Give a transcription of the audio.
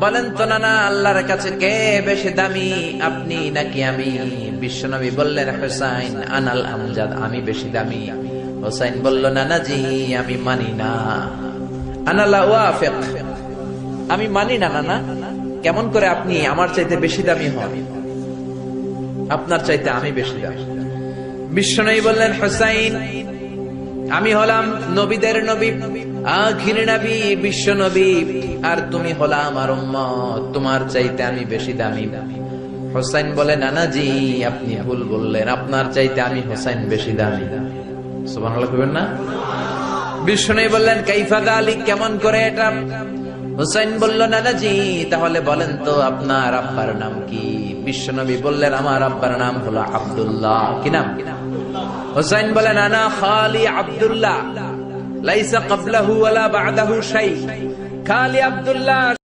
বলেন তো না আল্লাহর কাছে কে বেশি দামি, আপনি নাকি আমি? বিশ্বনবী বললেন, হুসাইন আনাল আমজাদ, আমি বেশি দামি। হুসাইন বলল, নানাজি আমি মানি না, আনা লা ওয়াফিক, আমি মানি না নানা। কেমন করে আপনি আমার চাইতে বেশি দামি হন? আপনার চাইতে আমি বেশি দামি। বিশ্বনবী বললেন, হুসাইন আমি হলাম নবীদের নবী, আখির নবী বিশ্ব নবী, আর তুমি হলা আমার উম্মত, তোমার চাইতে আমি বেশি দামি। হুসাইন বলে, নানাজি আপনি ভুল বললেন, আপনার চাইতে আমি হুসাইন বেশি দামি। সুবহানাল্লাহ কইবেন না? বিশ্বনবী বললেন, কাইফা যালিক, কেমন করে এটা? হুসাইন বলল, নানাজি তাহলে বলেন তো আপনার আব্বার নাম কি? বিশ্বনবী বললেন, আমার আব্বার নাম হলো আব্দুল্লাহ। কি নাম? হুসাইন বলেন, আনা খালি আব্দুল্লাহ, লাইসা ক্বাবলাহু ওয়ালা বা'দাহু শাই। খালি আব্দুল্লাহ,